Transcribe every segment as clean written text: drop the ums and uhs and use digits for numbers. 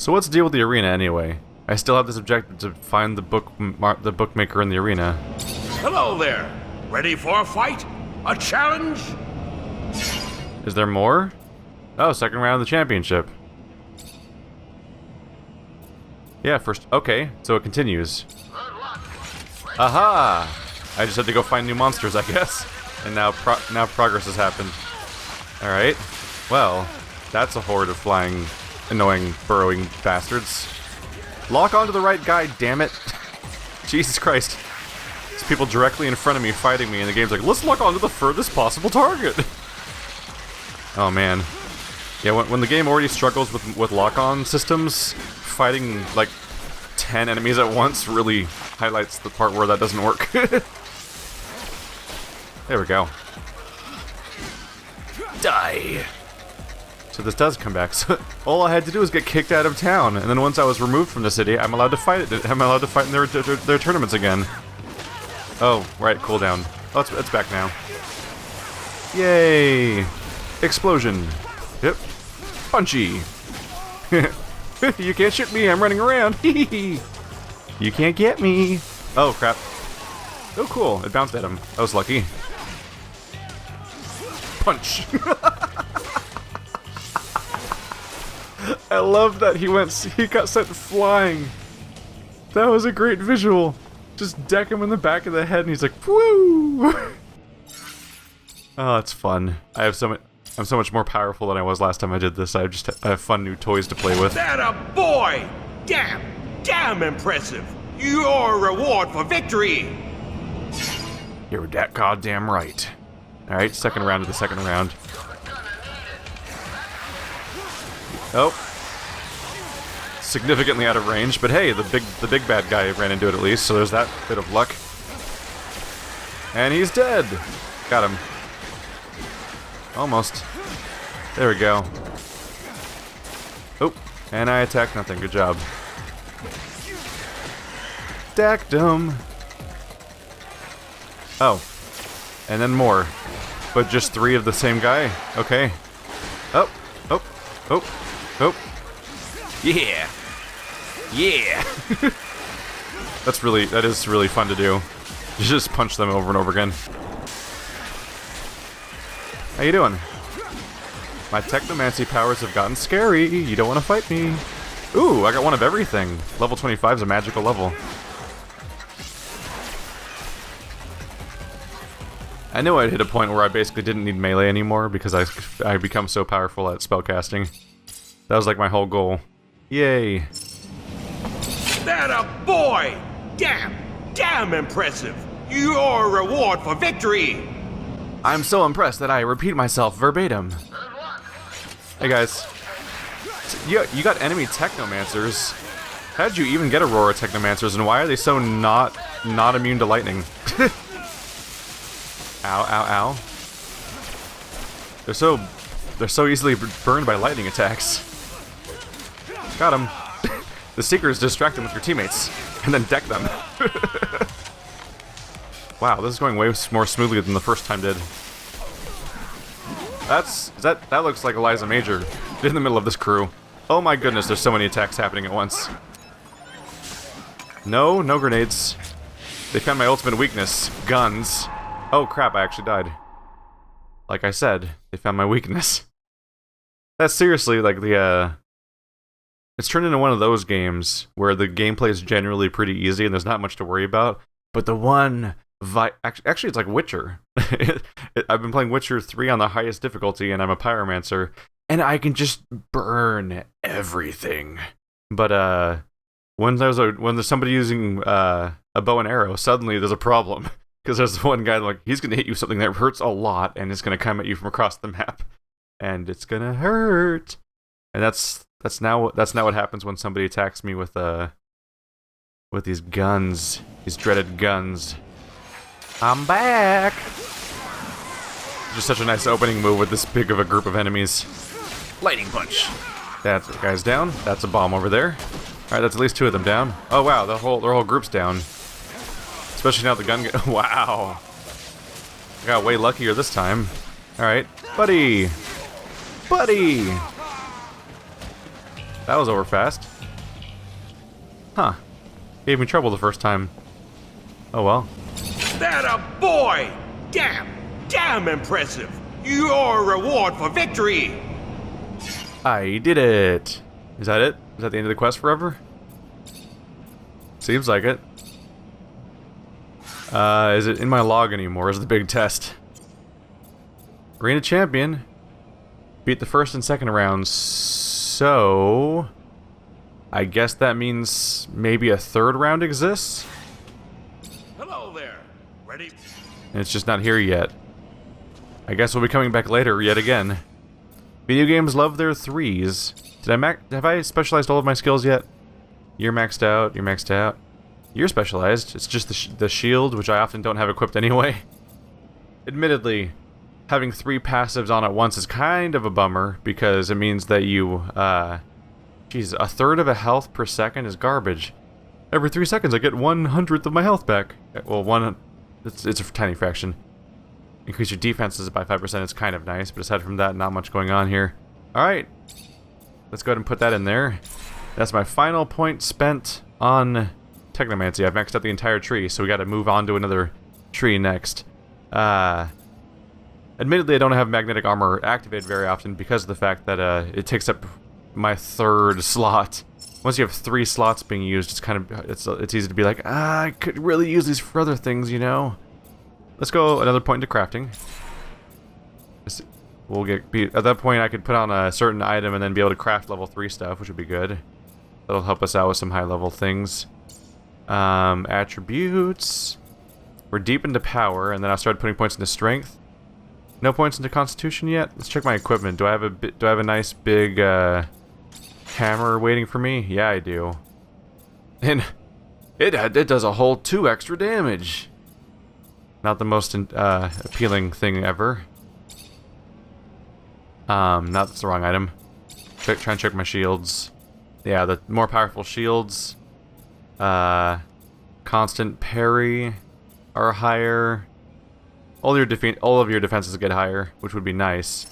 So what's the deal with the arena anyway? I still have this objective to find the bookmaker in the arena. Hello there. Ready for a fight? A challenge? Is there more? Oh, second round of the championship. Yeah, first. Okay, so it continues. Aha! I just had to go find new monsters, I guess. And now progress has happened. Alright. Well, that's a horde of flying, annoying, burrowing bastards. Lock onto the right guy, damn it. Jesus Christ. There's people directly in front of me fighting me, and the game's like, let's lock onto the furthest possible target. Oh man. Yeah, when the game already struggles with lock-on systems, fighting like 10 enemies at once really highlights the part where that doesn't work. There we go. Die! So this does come back. So all I had to do was get kicked out of town, and then once I was removed from the city, I'm allowed to fight it. I'm allowed to fight in their tournaments again. Oh, right, cooldown. Oh, it's back now. Yay! Explosion. Yep. Punchy. You can't shoot me, I'm running around. You can't get me. Oh, crap. Oh, cool. It bounced at him. I was lucky. Punch. I love that he got sent flying. That was a great visual. Just deck him in the back of the head and he's like, woo! Oh, it's fun. I'm so much more powerful than I was last time I did this. I have fun new toys to play with. That a boy! Damn impressive! Your reward for victory! You're that goddamn right. Alright, second round of the second round. Oh. Significantly out of range, but hey, the big bad guy ran into it at least, so there's that bit of luck. And he's dead! Got him. Almost. There we go. Oh, and I attacked nothing. Good job. Stacked him. Oh. And then more. But just 3 of the same guy? Okay. Oh. Oh. Oh. Oh. Yeah. Yeah. That is really fun to do. You just punch them over and over again. How you doing? My Technomancy powers have gotten scary. You don't want to fight me. Ooh, I got one of everything. Level 25 is a magical level. I knew I'd hit a point where I basically didn't need melee anymore because I become so powerful at spellcasting. That was like my whole goal. Yay. That a boy! Damn impressive! Your reward for victory! I'm so impressed that I repeat myself verbatim. Hey guys. You got enemy Technomancers. How did you even get Aurora Technomancers, and why are they so not immune to lightning? Ow, ow, ow. They're so easily burned by lightning attacks. Got him. The Seekers distract them with your teammates, and then deck them. Wow, this is going way more smoothly than the first time did. That looks like Eliza Major in the middle of this crew. Oh my goodness, there's so many attacks happening at once. No grenades. They found my ultimate weakness, guns. Oh crap, I actually died. Like I said, they found my weakness. That's seriously like it's turned into one of those games where the gameplay is generally pretty easy and there's not much to worry about. But the one actually, it's like Witcher. I've been playing Witcher 3 on the highest difficulty, and I'm a pyromancer, and I can just burn everything. But when there's somebody using a bow and arrow, suddenly there's a problem because there's one guy like he's gonna hit you with something that hurts a lot, and it's gonna come at you from across the map, and it's gonna hurt. And that's now what happens when somebody attacks me with these guns, these dreaded guns. I'm back! Just such a nice opening move with this big of a group of enemies. Lightning punch! That guy's down. That's a bomb over there. Alright, that's at least 2 of them down. Oh wow, their whole group's down. Especially now the gun wow! I got way luckier this time. Alright, buddy! Buddy! That was over fast. Huh. Gave me trouble the first time. Oh well. That a boy! Damn impressive! Your reward for victory! I did it! Is that it? Is that the end of the quest forever? Seems like it. Is it in my log anymore? Is the big test. Arena champion. Beat the first and second rounds. So... I guess that means maybe a third round exists? Hello there. Ready? And it's just not here yet. I guess we'll be coming back later yet again. Video games love their threes. Have I specialized all of my skills yet? You're maxed out, you're maxed out. You're specialized. It's just the shield, which I often don't have equipped anyway. Admittedly, having 3 passives on at once is kind of a bummer, because it means that you, geez, a third of a health per second is garbage. Every 3 seconds I get 1/100th of my health back. Well, it's a tiny fraction. Increase your defenses by 5%, it's kind of nice, but aside from that, not much going on here. Alright. Let's go ahead and put that in there. That's my final point spent on Technomancy. I've maxed out the entire tree, so we gotta move on to another tree next. Admittedly, I don't have magnetic armor activated very often because of the fact that it takes up my 3rd slot. Once you have 3 slots being used, it's kind of it's easy to be like, I could really use these for other things, you know. Let's go another point into crafting. We'll at that point I could put on a certain item and then be able to craft level 3 stuff, which would be good. That'll help us out with some high level things. Attributes. We're deep into power, and then I'll start putting points into strength. No points into constitution yet. Let's check my equipment. Do I have a nice big hammer waiting for me? Yeah, I do. And it does a whole 2 extra damage. Not the most appealing thing ever. That's the wrong item. Try and check my shields. Yeah, the more powerful shields. Constant parry are higher. All of your defenses get higher, which would be nice.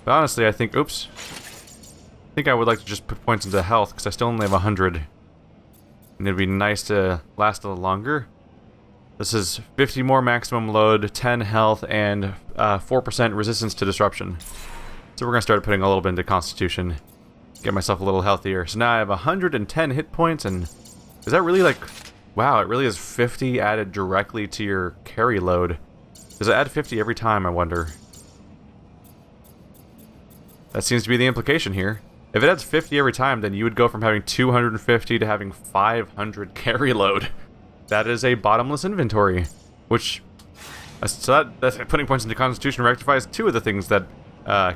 But honestly, I think... Oops. I think I would like to just put points into health, because I still only have 100. And it'd be nice to last a little longer. This is 50 more maximum load, 10 health, and 4% resistance to disruption. So we're going to start putting a little bit into constitution. Get myself a little healthier. So now I have 110 hit points, and... Is that really like... Wow, it really is 50 added directly to your carry load. Does it add 50 every time, I wonder? That seems to be the implication here. If it adds 50 every time, then you would go from having 250 to having 500 carry load. That is a bottomless inventory. Which... So that's putting points into Constitution rectifies 2 of the things that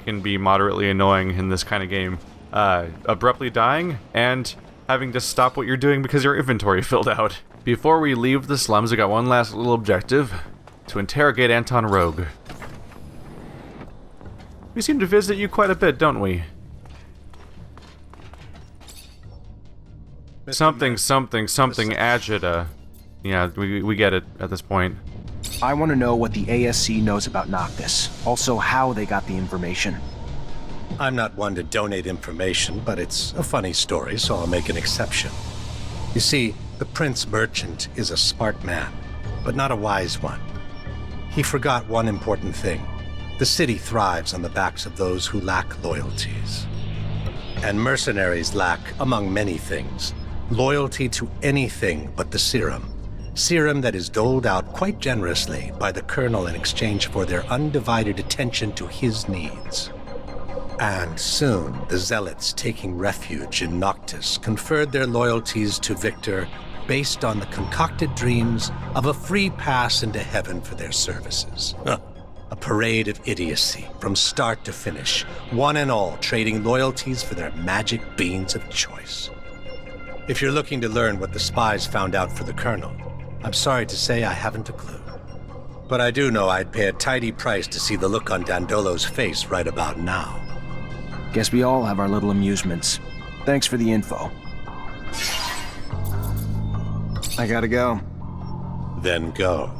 can be moderately annoying in this kind of game. Abruptly dying, and having to stop what you're doing because your inventory filled out. Before we leave the slums, we got one last little objective. To interrogate Anton Rogue. We seem to visit you quite a bit, don't we? Something agita. Yeah, we get it at this point. I want to know what the ASC knows about Noctis. Also, how they got the information. I'm not one to donate information, but it's a funny story, so I'll make an exception. You see, the Prince Merchant is a smart man, but not a wise one. He forgot one important thing. The city thrives on the backs of those who lack loyalties. And mercenaries lack, among many things, loyalty to anything but the serum. Serum that is doled out quite generously by the Colonel in exchange for their undivided attention to his needs. And soon, the Zealots taking refuge in Noctis conferred their loyalties to Victor based on the concocted dreams of a free pass into heaven for their services. A parade of idiocy from start to finish, one and all trading loyalties for their magic beans of choice. If you're looking to learn what the spies found out for the Colonel, I'm sorry to say I haven't a clue. But I do know I'd pay a tidy price to see the look on Dandolo's face right about now. Guess we all have our little amusements. Thanks for the info. I gotta go. Then go.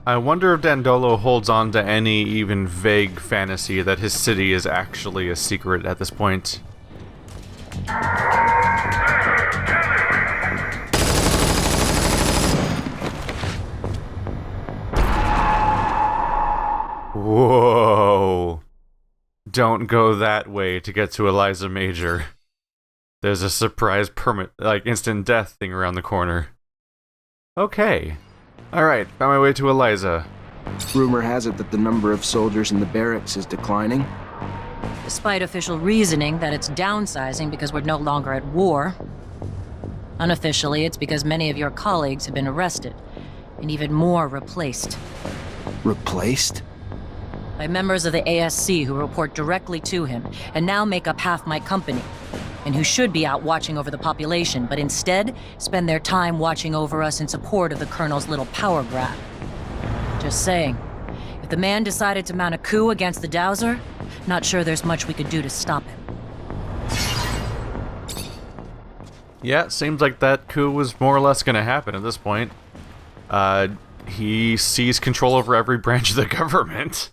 I wonder if Dandolo holds on to any even vague fantasy that his city is actually a secret at this point. Whoa. Don't go that way to get to Eliza Major. There's a surprise instant death thing around the corner. Okay. Alright, found my way to Eliza. Rumor has it that the number of soldiers in the barracks is declining. Despite official reasoning that it's downsizing because we're no longer at war. Unofficially, it's because many of your colleagues have been arrested, and even more replaced. Replaced? By members of the ASC who report directly to him, and now make up half my company, and who should be out watching over the population, but instead spend their time watching over us in support of the Colonel's little power grab. Just saying, if the man decided to mount a coup against the Dowser, not sure there's much we could do to stop him. Yeah, seems like that coup was more or less gonna happen at this point. He seized control over every branch of the government.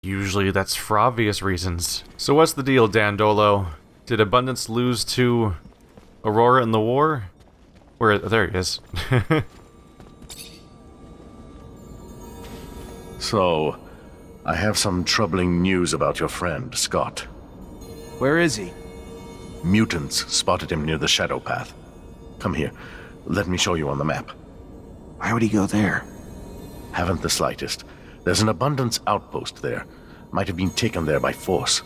Usually that's for obvious reasons. So what's the deal, Dandolo? Did Abundance lose to Aurora in the war? There he is. So, I have some troubling news about your friend, Scott. Where is he? Mutants spotted him near the Shadow Path. Come here. Let me show you on the map. Why would he go there? Haven't the slightest. There's an Abundance outpost there. Might have been taken there by force.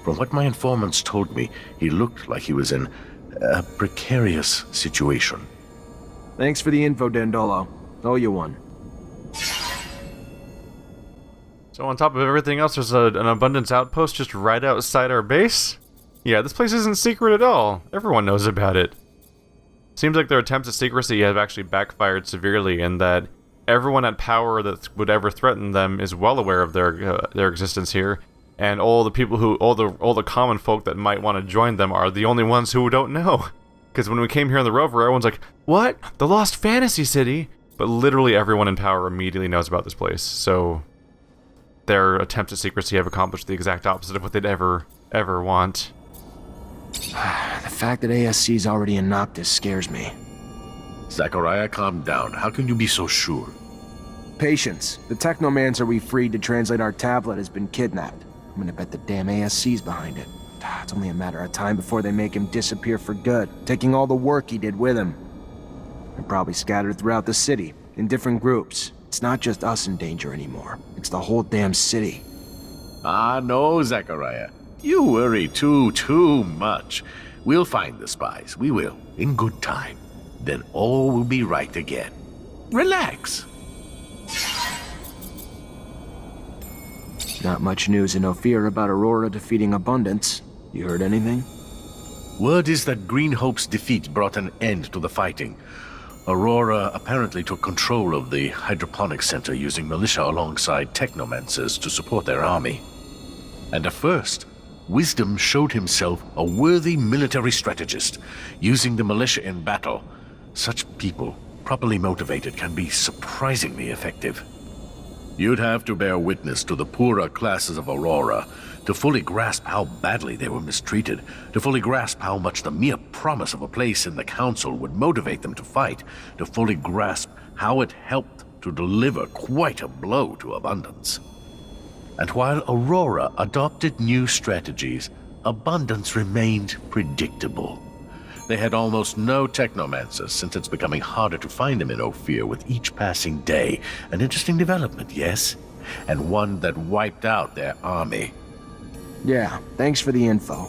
From what my informants told me, he looked like he was in a precarious situation. Thanks for the info, Dandolo. Owe you one. So on top of everything else, there's an Abundance outpost just right outside our base? Yeah, this place isn't secret at all. Everyone knows about it. Seems like their attempts at secrecy have actually backfired severely, and that everyone at power that would ever threaten them is well aware of their existence here, and all the people all the common folk that might want to join them are the only ones who don't know. Because when we came here on the rover, everyone's like, "What? The Lost Fantasy City?" But literally everyone in power immediately knows about this place. So their attempts at secrecy have accomplished the exact opposite of what they'd ever want. The fact that ASC's already in Noctis scares me. Zachariah, calm down. How can you be so sure? Patience. The Technomancer we freed to translate our tablet has been kidnapped. I'm gonna bet the damn ASC's behind it. It's only a matter of time before they make him disappear for good, taking all the work he did with him. They're probably scattered throughout the city, in different groups. It's not just us in danger anymore. It's the whole damn city. Ah, no, Zachariah. You worry too much. We'll find the spies. We will, in good time. Then all will be right again. Relax. Not much news in Ophir about Aurora defeating Abundance. You heard anything? Word is that Green Hope's defeat brought an end to the fighting. Aurora apparently took control of the hydroponics center using militia alongside Technomancers to support their army. And at first, Wisdom showed himself a worthy military strategist, using the militia in battle. Such people, properly motivated, can be surprisingly effective. You'd have to bear witness to the poorer classes of Aurora to fully grasp how badly they were mistreated, to fully grasp how much the mere promise of a place in the council would motivate them to fight, to fully grasp how it helped to deliver quite a blow to Abundance. And while Aurora adopted new strategies, Abundance remained predictable. They had almost no Technomancers, since it's becoming harder to find them in Ophir with each passing day. An interesting development, yes? And one that wiped out their army. Yeah, thanks for the info.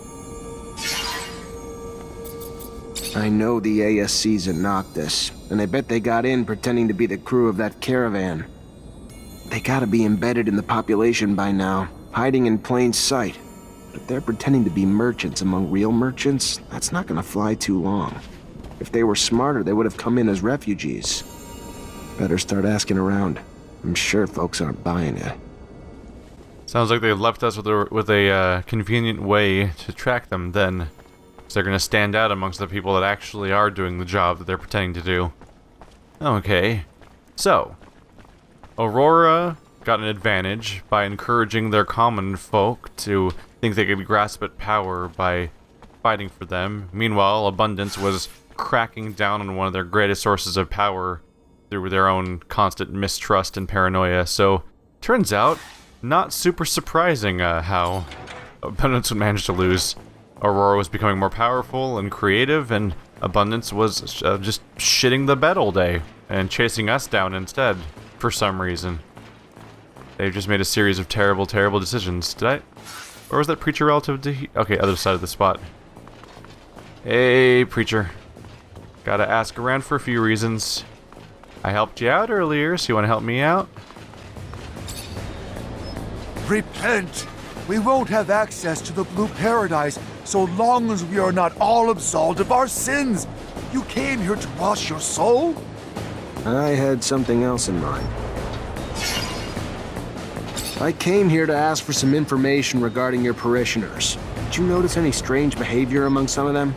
I know the ASC's in Noctis, and I bet they got in pretending to be the crew of that caravan. They gotta be embedded in the population by now, hiding in plain sight. But if they're pretending to be merchants among real merchants, that's not gonna fly too long. If they were smarter, they would have come in as refugees. Better start asking around. I'm sure folks aren't buying it. Sounds like they left us with a convenient way to track them then. So they're gonna stand out amongst the people that actually are doing the job that they're pretending to do. Okay. So, Aurora got an advantage by encouraging their common folk to think they could grasp at power by fighting for them. Meanwhile, Abundance was cracking down on one of their greatest sources of power through their own constant mistrust and paranoia. So, turns out, not super surprising how Abundance would manage to lose. Aurora was becoming more powerful and creative, and Abundance was just shitting the bed all day and chasing us down instead, for some reason. They've just made a series of terrible, terrible decisions. Did I? Or was that Preacher relative to... Okay, other side of the spot. Hey, Preacher. Gotta ask around for a few reasons. I helped you out earlier, so you want to help me out? Repent! We won't have access to the Blue Paradise so long as we are not all absolved of our sins. You came here to wash your soul? I had something else in mind. I came here to ask for some information regarding your parishioners. Did you notice any strange behavior among some of them?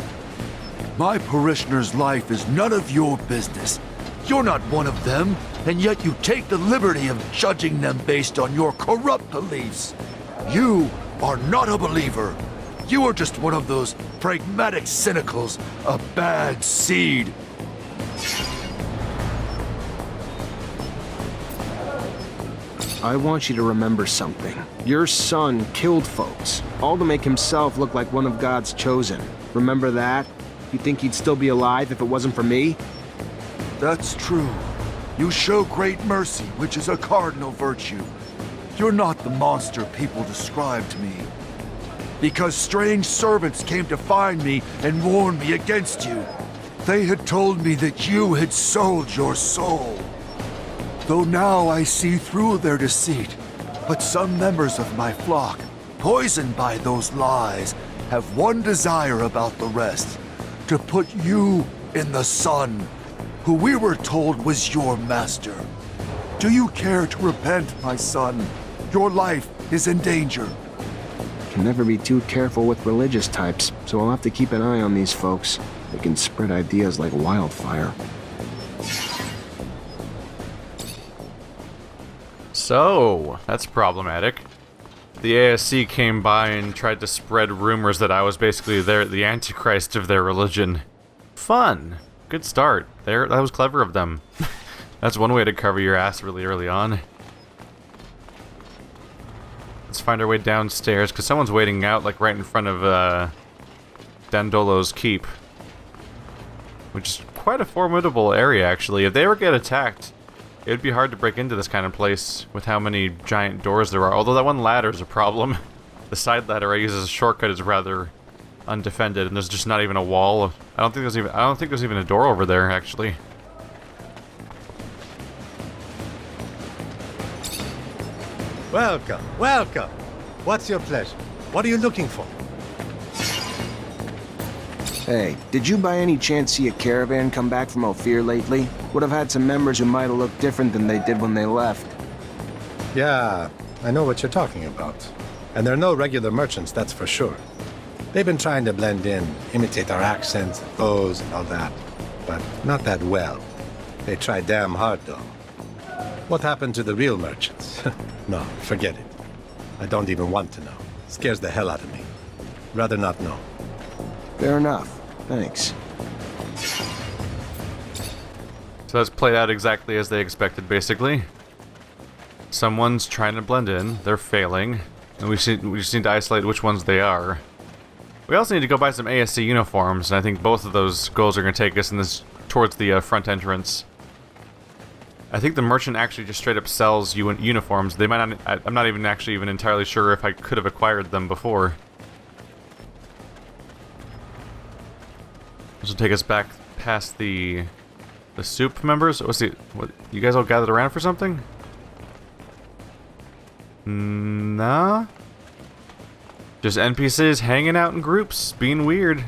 My parishioner's life is none of your business. You're not one of them, and yet you take the liberty of judging them based on your corrupt beliefs. You are not a believer. You are just one of those pragmatic cynicals, a bad seed. I want you to remember something. Your son killed folks, all to make himself look like one of God's chosen. Remember that? You think he'd still be alive if it wasn't for me? That's true. You show great mercy, which is a cardinal virtue. You're not the monster people describe to me. Because strange servants came to find me and warn me against you. They had told me that you had sold your soul. Though now I see through their deceit, but some members of my flock, poisoned by those lies, have one desire about the rest: to put you in the sun, who we were told was your master. Do you care to repent, my son? Your life is in danger. Can never be too careful with religious types, so I'll have to keep an eye on these folks. They can spread ideas like wildfire. So, that's problematic. The ASC came by and tried to spread rumors that I was basically the antichrist of their religion. Fun! Good start. That was clever of them. That's one way to cover your ass really early on. Let's find our way downstairs, because someone's waiting out, like, right in front of, Dandolo's keep. Which is quite a formidable area, actually. If they ever get attacked, it would be hard to break into this kind of place with how many giant doors there are. Although that one ladder is a problem. The side ladder I use as a shortcut is rather undefended, and there's just not even a wall. I don't think there's even a door over there, actually. Welcome, welcome. What's your pleasure? What are you looking for? Hey, did you by any chance see a caravan come back from Ophir lately? Would have had some members who might have looked different than they did when they left. Yeah, I know what you're talking about. And they're no regular merchants, that's for sure. They've been trying to blend in, imitate our accents, bows, and all that. But not that well. They try damn hard, though. What happened to the real merchants? No, forget it. I don't even want to know. Scares the hell out of me. Rather not know. Fair enough. Thanks. So that's played out exactly as they expected, basically. Someone's trying to blend in, they're failing, and we just need to isolate which ones they are. We also need to go buy some ASC uniforms, and I think both of those goals are going to take us towards the front entrance. I think the merchant actually just straight up sells uniforms. They might not. I'm not even entirely sure if I could have acquired them before. This will take us back past the soup members. What, you guys all gathered around for something? Nah. Just NPCs hanging out in groups, being weird.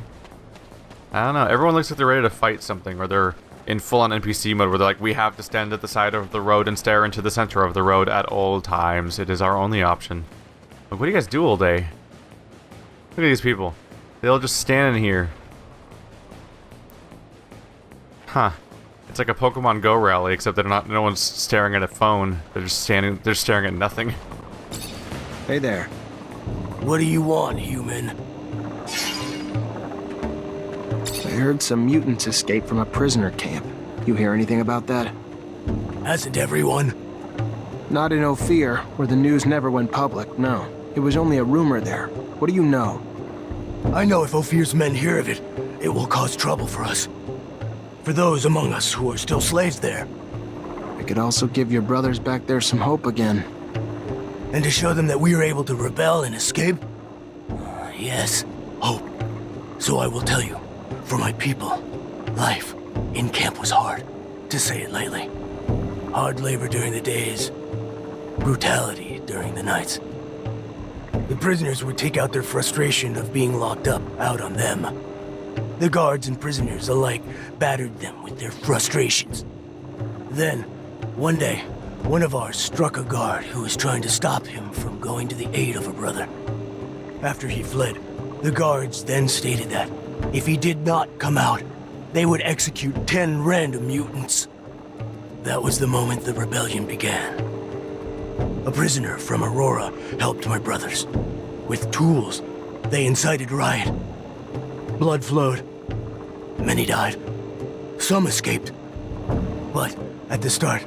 I don't know. Everyone looks like they're ready to fight something, or they're in full-on NPC mode, where they're like, we have to stand at the side of the road and stare into the center of the road at all times. It is our only option. Like, what do you guys do all day? Look at these people. They all just stand in here. Huh. It's like a Pokemon Go rally, except no one's staring at a phone. They're just staring at nothing. Hey there. What do you want, human? I heard some mutants escaped from a prisoner camp. You hear anything about that? Hasn't everyone? Not in Ophir, where the news never went public, no. It was only a rumor there. What do you know? I know if Ophir's men hear of it, it will cause trouble for us. For those among us who are still slaves there. It could also give your brothers back there some hope again. And to show them that we are able to rebel and escape? Yes, hope. So I will tell you, for my people, life in camp was hard, to say it lightly. Hard labor during the days, brutality during the nights. The prisoners would take out their frustration of being locked up out on them. The guards and prisoners alike battered them with their frustrations. Then, one day, one of ours struck a guard who was trying to stop him from going to the aid of a brother. After he fled, the guards then stated that if he did not come out, they would execute 10 random mutants. That was the moment the rebellion began. A prisoner from Aurora helped my brothers. With tools, they incited riot. Blood flowed. Many died. Some escaped. But at the start,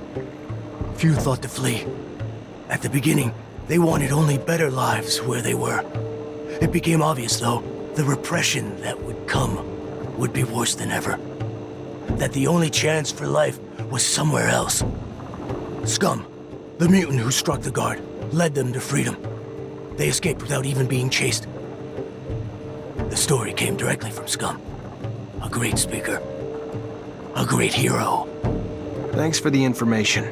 few thought to flee. At the beginning, they wanted only better lives where they were. It became obvious, though, the repression that would come would be worse than ever. That the only chance for life was somewhere else. Scum, the mutant who struck the guard, led them to freedom. They escaped without even being chased. The story came directly from Scum. A great speaker. A great hero. Thanks for the information.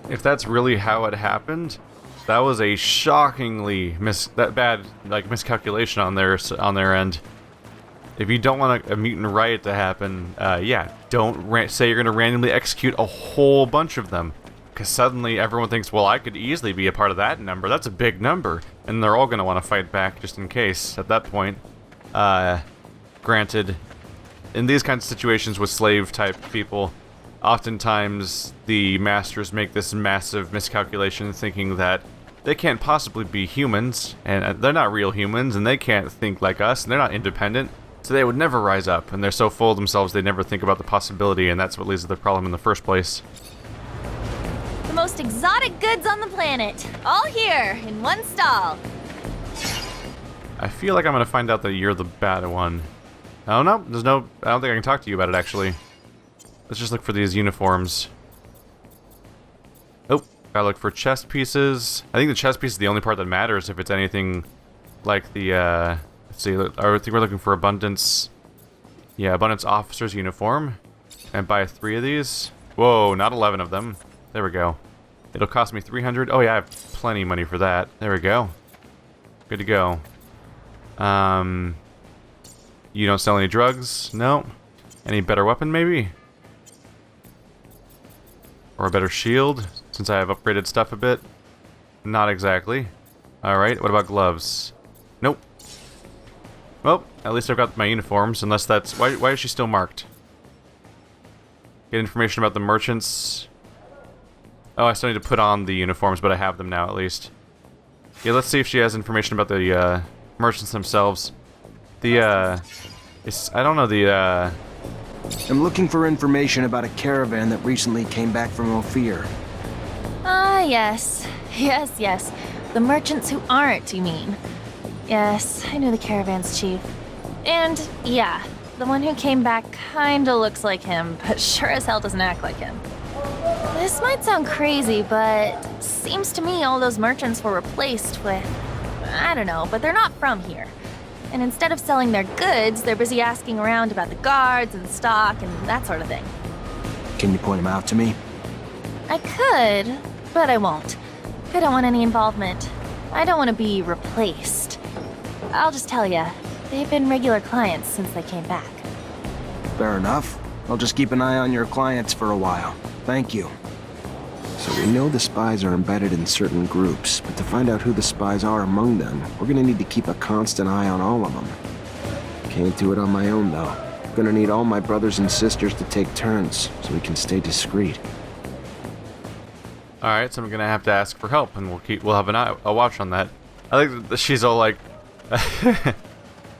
If that's really how it happened, that was a shockingly miscalculation on their end. If you don't want a mutant riot to happen, yeah, don't say you're going to randomly execute a whole bunch of them. Because suddenly everyone thinks, well, I could easily be a part of that number. That's a big number. And they're all going to want to fight back just in case at that point. Granted, in these kinds of situations with slave-type people, oftentimes the masters make this massive miscalculation thinking that they can't possibly be humans, and they're not real humans, and they can't think like us, and they're not independent. So they would never rise up, and they're so full of themselves they never think about the possibility, and that's what leads to the problem in the first place. The most exotic goods on the planet, all here in one stall. I feel like I'm gonna find out that you're the bad one. Oh no, I don't think I can talk to you about it actually. Let's just look for these uniforms. Oh, gotta look for chest pieces. I think the chest piece is the only part that matters if it's anything like the, let's see, I think we're looking for Abundance. Yeah, Abundance Officer's uniform. And buy 3 of these. Whoa, not 11 of them. There we go. It'll cost me 300. Oh yeah, I have plenty of money for that. There we go. Good to go. You don't sell any drugs? No. Any better weapon, maybe? Or a better shield, since I have upgraded stuff a bit? Not exactly. Alright, what about gloves? Nope. Well, at least I've got my uniforms, unless that's... Why is she still marked? Get information about the merchants. Oh, I still need to put on the uniforms, but I have them now, at least. Yeah, let's see if she has information about the, merchants themselves. I don't know, I'm looking for information about a caravan that recently came back from Ophir. Ah, yes. Yes. The merchants who aren't, you mean? Yes, I knew the caravan's chief. And, yeah, the one who came back kinda looks like him, but sure as hell doesn't act like him. This might sound crazy, but seems to me all those merchants were replaced with... I don't know, but they're not from here. And instead of selling their goods, they're busy asking around about the guards and stock and that sort of thing. Can you point them out to me? I could, but I won't. I don't want any involvement. I don't want to be replaced. I'll just tell ya, they've been regular clients since they came back. Fair enough. I'll just keep an eye on your clients for a while. Thank you. So we know the spies are embedded in certain groups, but to find out who the spies are among them, we're gonna need to keep a constant eye on all of them. Can't do it on my own, though. Gonna need all my brothers and sisters to take turns, so we can stay discreet. Alright, so I'm gonna have to ask for help, and we'll have a watch on that. I think that she's all like...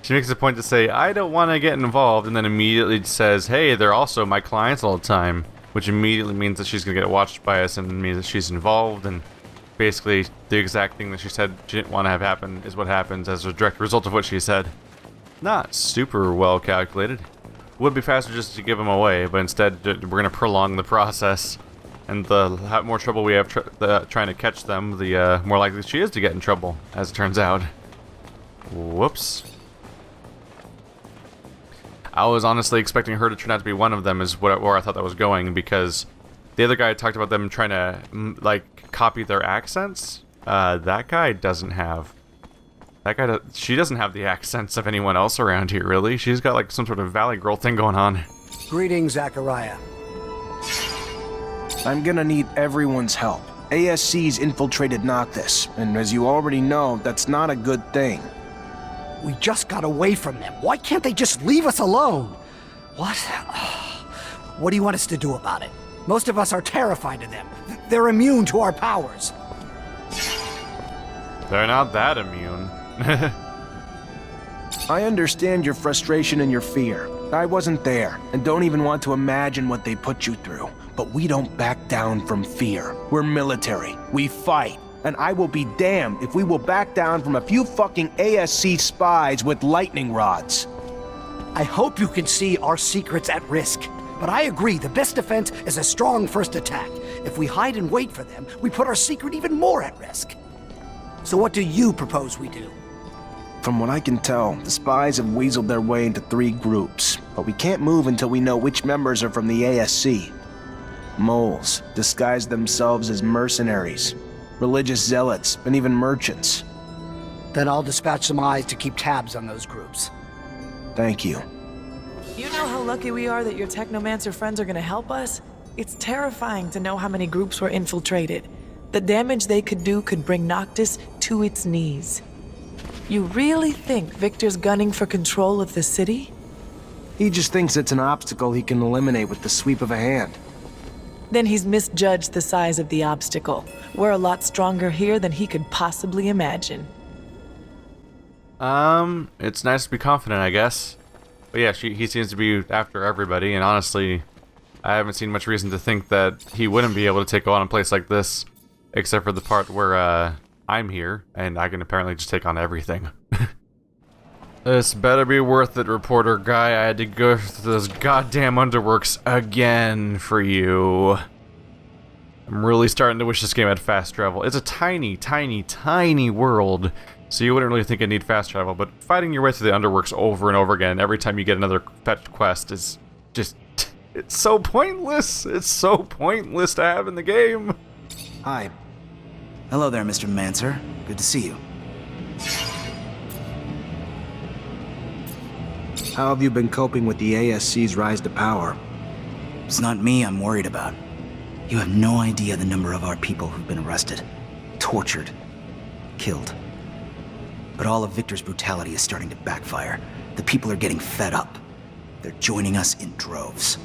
She makes a point to say, I don't want to get involved, and then immediately says, hey, they're also my clients all the time, which immediately means that she's going to get watched by us and means that she's involved, and basically the exact thing that she said she didn't want to have happen is what happens as a direct result of what she said. Not super well calculated. Would be faster just to give them away, but instead we're going to prolong the process, and the more trouble we have trying to catch them, the more likely she is to get in trouble, as it turns out. Whoops. I was honestly expecting her to turn out to be one of them, is where I thought that was going, because the other guy talked about them trying to, like, copy their accents. That guy doesn't have... she doesn't have the accents of anyone else around here, really. She's got, like, some sort of Valley Girl thing going on. Greetings, Zachariah. I'm gonna need everyone's help. ASC's infiltrated Noctis, and as you already know, that's not a good thing. We just got away from them. Why can't they just leave us alone? What? What do you want us to do about it? Most of us are terrified of them. They're immune to our powers. They're not that immune. I understand your frustration and your fear. I wasn't there, and don't even want to imagine what they put you through. But we don't back down from fear. We're military. We fight. And I will be damned if we will back down from a few fucking ASC spies with lightning rods. I hope you can see our secrets at risk. But I agree, the best defense is a strong first attack. If we hide and wait for them, we put our secret even more at risk. So what do you propose we do? From what I can tell, the spies have weaseled their way into 3 groups, but we can't move until we know which members are from the ASC. Moles disguise themselves as mercenaries, religious zealots, and even merchants. Then I'll dispatch some eyes to keep tabs on those groups. Thank you. You know how lucky we are that your Technomancer friends are gonna help us? It's terrifying to know how many groups were infiltrated. The damage they could do could bring Noctis to its knees. You really think Victor's gunning for control of the city? He just thinks it's an obstacle he can eliminate with the sweep of a hand. Then he's misjudged the size of the obstacle. We're a lot stronger here than he could possibly imagine. It's nice to be confident, I guess. But yeah, he seems to be after everybody, and honestly, I haven't seen much reason to think that he wouldn't be able to take on a place like this, except for the part where, I'm here, and I can apparently just take on everything. This better be worth it, reporter guy. I had to go through those goddamn underworks again for you. I'm really starting to wish this game had fast travel. It's a tiny, tiny, tiny world, so you wouldn't really think it'd need fast travel, but fighting your way through the underworks over and over again every time you get another fetch quest is just... it's so pointless! It's so pointless to have in the game! Hi. Hello there, Mr. Mancer. Good to see you. How have you been coping with the ASC's rise to power? It's not me I'm worried about. You have no idea the number of our people who've been arrested, tortured, killed. But all of Victor's brutality is starting to backfire. The people are getting fed up. They're joining us in droves.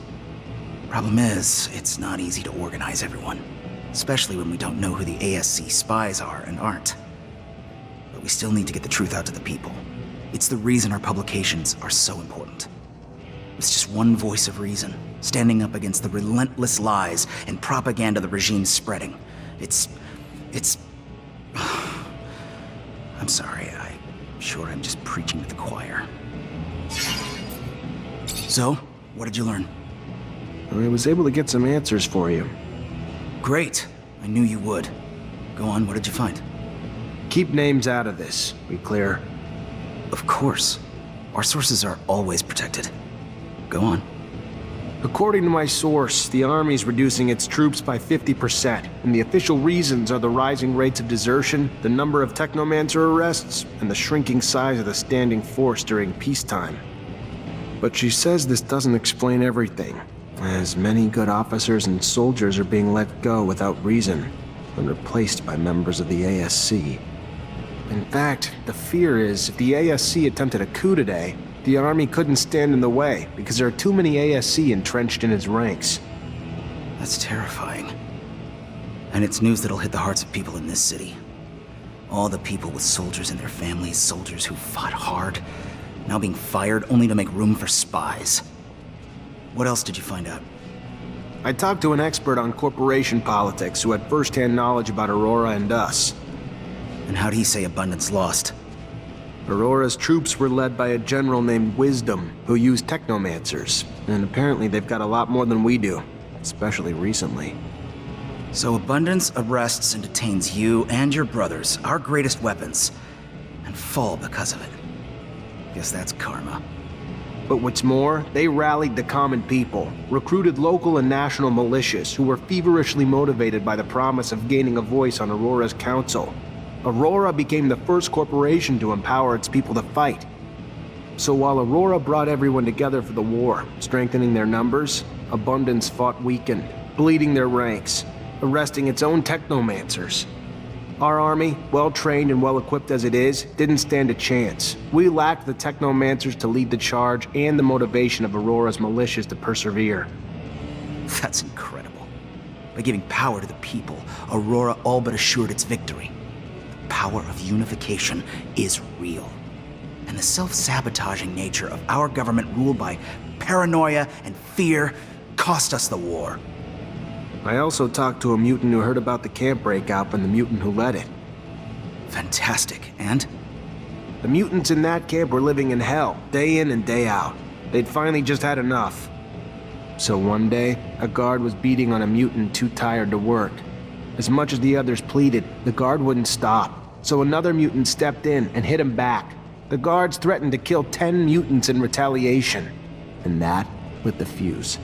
Problem is, it's not easy to organize everyone, especially when we don't know who the ASC spies are and aren't. But we still need to get the truth out to the people. It's the reason our publications are so important. It's just one voice of reason, standing up against the relentless lies and propaganda the regime's spreading. It's... I'm sorry, I'm sure I'm just preaching to the choir. So, what did you learn? I was able to get some answers for you. Great. I knew you would. Go on, what did you find? Keep names out of this. We clear? Of course. Our sources are always protected. Go on. According to my source, the Army's reducing its troops by 50%, and the official reasons are the rising rates of desertion, the number of Technomancer arrests, and the shrinking size of the standing force during peacetime. But she says this doesn't explain everything, as many good officers and soldiers are being let go without reason, and replaced by members of the ASC. In fact, the fear is if the ASC attempted a coup today, the Army couldn't stand in the way because there are too many ASC entrenched in its ranks. That's terrifying. And it's news that'll hit the hearts of people in this city. All the people with soldiers and their families, soldiers who fought hard, now being fired only to make room for spies. What else did you find out? I talked to an expert on corporation politics who had first-hand knowledge about Aurora and us. And how'd he say Abundance lost? Aurora's troops were led by a general named Wisdom, who used Technomancers, and apparently they've got a lot more than we do, especially recently. So Abundance arrests and detains you and your brothers, our greatest weapons, and fall because of it. Guess that's karma. But what's more, they rallied the common people, recruited local and national militias who were feverishly motivated by the promise of gaining a voice on Aurora's council. Aurora became the first corporation to empower its people to fight. So while Aurora brought everyone together for the war, strengthening their numbers, Abundance fought weakened, bleeding their ranks, arresting its own Technomancers. Our army, well-trained and well-equipped as it is, didn't stand a chance. We lacked the Technomancers to lead the charge and the motivation of Aurora's militias to persevere. That's incredible. By giving power to the people, Aurora all but assured its victory. The power of unification is real. And the self-sabotaging nature of our government ruled by paranoia and fear cost us the war. I also talked to a mutant who heard about the camp breakout and the mutant who led it. Fantastic. And? The mutants in that camp were living in hell, day in and day out. They'd finally just had enough. So one day, a guard was beating on a mutant too tired to work. As much as the others pleaded, the guard wouldn't stop. So another mutant stepped in and hit him back. The guards threatened to kill 10 mutants in retaliation. And that lit the fuse.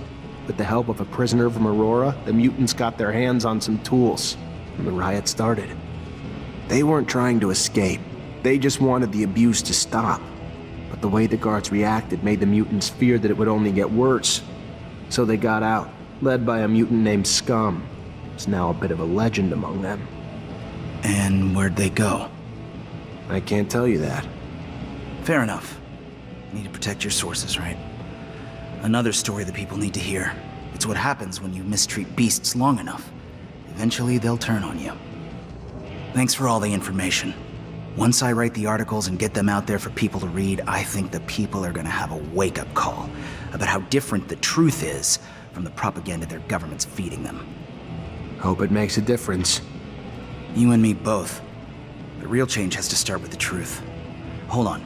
With the help of a prisoner from Aurora, the mutants got their hands on some tools, and the riot started. They weren't trying to escape. They just wanted the abuse to stop. But the way the guards reacted made the mutants fear that it would only get worse. So they got out, led by a mutant named Scum. It's now a bit of a legend among them. And where'd they go? I can't tell you that. Fair enough. You need to protect your sources, right? Another story the people need to hear. It's what happens when you mistreat beasts long enough. Eventually, they'll turn on you. Thanks for all the information. Once I write the articles and get them out there for people to read, I think the people are gonna have a wake-up call about how different the truth is from the propaganda their government's feeding them. Hope it makes a difference. You and me both. The real change has to start with the truth. Hold on.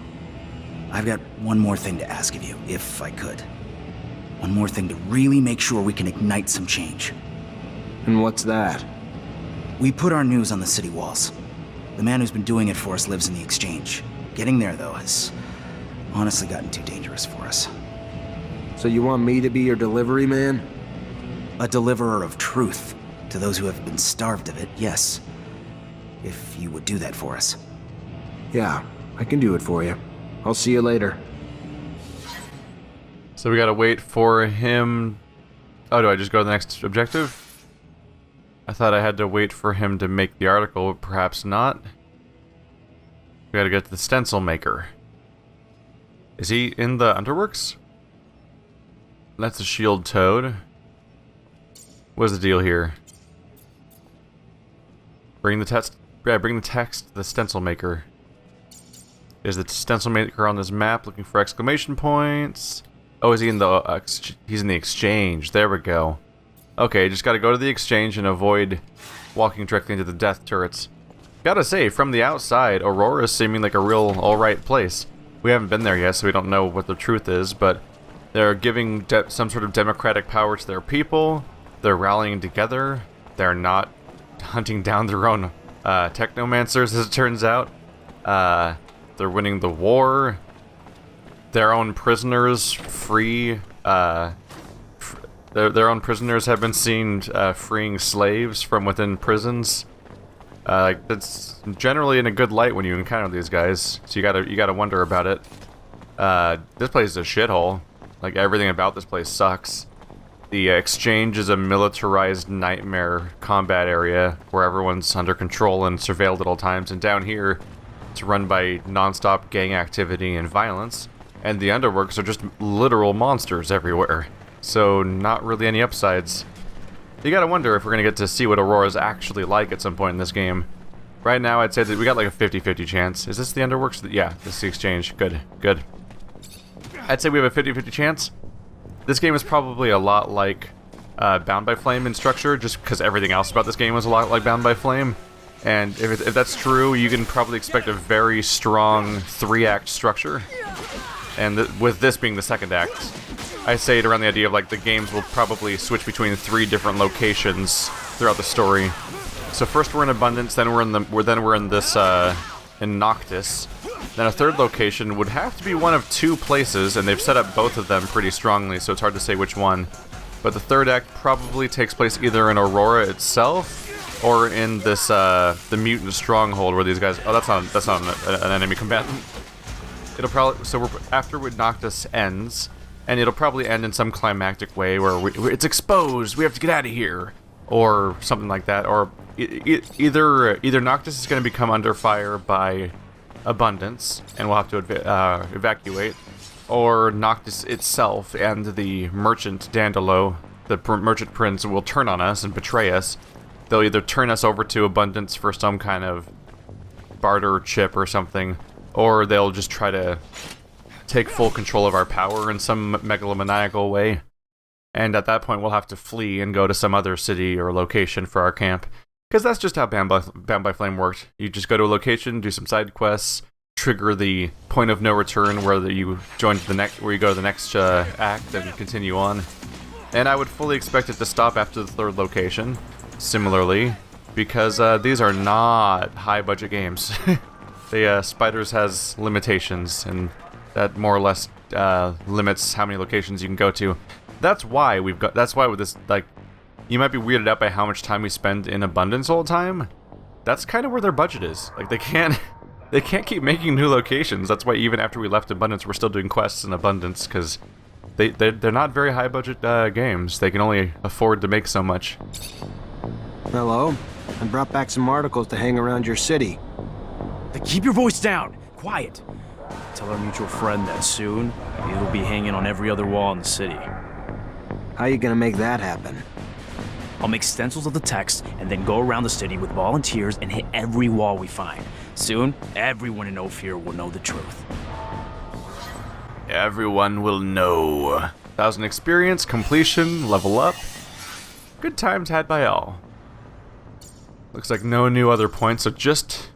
I've got one more thing to ask of you, if I could. One more thing to really make sure we can ignite some change. And what's that? We put our news on the city walls. The man who's been doing it for us lives in the exchange. Getting there, though, has honestly gotten too dangerous for us. So you want me to be your delivery man? A deliverer of truth. To those who have been starved of it, yes. If you would do that for us. Yeah, I can do it for you. I'll see you later. So we gotta wait for him... Oh, do I just go to the next objective? I thought I had to wait for him to make the article, but perhaps not. We gotta get to the stencil maker. Is he in the Underworks? That's a shield toad. What's the deal here? Bring the text to the stencil maker. Is the stencil maker on this map looking for exclamation points? Oh, is he in the he's in the exchange. There we go. Okay, just gotta go to the exchange and avoid walking directly into the death turrets. Gotta say, from the outside, Aurora's seeming like a real alright place. We haven't been there yet, so we don't know what the truth is, but they're giving some sort of democratic power to their people. They're rallying together. They're not hunting down their own Technomancers, as it turns out. They're winning the war. Their own prisoners free. Their own prisoners have been seen freeing slaves from within prisons. That's generally in a good light when you encounter these guys. So you gotta wonder about it. This place is a shithole. Like, everything about this place sucks. The exchange is a militarized nightmare combat area where everyone's under control and surveilled at all times. And down here, it's run by non-stop gang activity and violence. And the Underworks are just literal monsters everywhere. So not really any upsides. You gotta wonder if we're gonna get to see what Aurora's actually like at some point in this game. Right now, I'd say that we got like a 50-50 chance. Is this the Underworks? Yeah, this is the exchange. Good, good. I'd say we have a 50-50 chance. This game is probably a lot like Bound by Flame in structure, just because everything else about this game was a lot like Bound by Flame. And if that's true, you can probably expect a very strong 3-act structure. And with this being the second act, I say it around the idea of like the games will probably switch between 3 different locations throughout the story. So first we're in Abundance, then we're in this in Noctis. Then a third location would have to be one of 2 places, and they've set up both of them pretty strongly, so it's hard to say which one. But the third act probably takes place either in Aurora itself, or in this the mutant stronghold where these guys. Oh, that's not an enemy combatant. It'll probably after Noctis ends, and it'll probably end in some climactic way where it's exposed. We have to get out of here, or something like that. Or either Noctis is going to become under fire by Abundance, and we'll have to evacuate, or Noctis itself and the merchant Dandolo, the merchant prince, will turn on us and betray us. They'll either turn us over to Abundance for some kind of barter chip or something, or they'll just try to take full control of our power in some megalomaniacal way. And at that point, we'll have to flee and go to some other city or location for our camp. Because that's just how Bound by Flame worked. You just go to a location, do some side quests, trigger the point of no return where you go to the next act and continue on. And I would fully expect it to stop after the third location. Similarly, because these are not high-budget games. The Spiders has limitations, and that more or less limits how many locations you can go to. That's why with this, like, you might be weirded out by how much time we spend in Abundance all the time. That's kind of where their budget is. Like, they can't keep making new locations. That's why even after we left Abundance, we're still doing quests in Abundance, because they're not very high-budget games. They can only afford to make so much. Hello. I brought back some articles to hang around your city. Keep your voice down. Quiet. Tell our mutual friend that soon it'll be hanging on every other wall in the city. How you gonna make that happen? I'll make stencils of the text and then go around the city with volunteers and hit every wall we find. Soon, everyone in Ophir will know the truth. Everyone will know. 1,000 experience, completion, level up. Good times had by all. Looks like no new other points, so just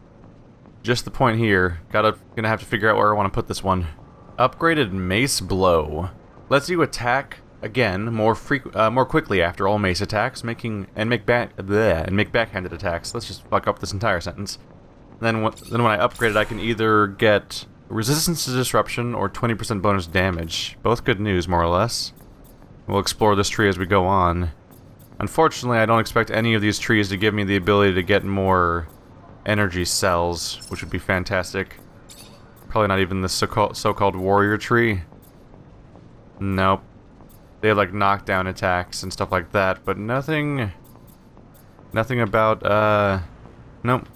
the point here. Gonna have to figure out where I want to put this one. Upgraded Mace Blow. Lets you attack again more quickly after all mace attacks, make backhanded attacks. Let's just fuck up this entire sentence. Then when I upgrade it, I can either get resistance to disruption or 20% bonus damage. Both good news, more or less. We'll explore this tree as we go on. Unfortunately, I don't expect any of these trees to give me the ability to get more energy cells, which would be fantastic. Probably not even the so-called warrior tree. Nope. They have like knockdown attacks and stuff like that, but nothing about nope.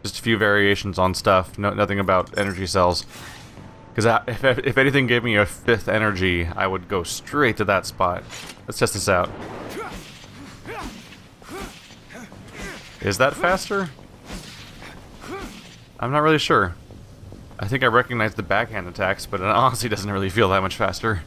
Just a few variations on stuff. Nothing about energy cells. Because if anything gave me a 5th energy, I would go straight to that spot. Let's test this out. Is that faster? I'm not really sure. I think I recognize the backhand attacks, but it honestly doesn't really feel that much faster.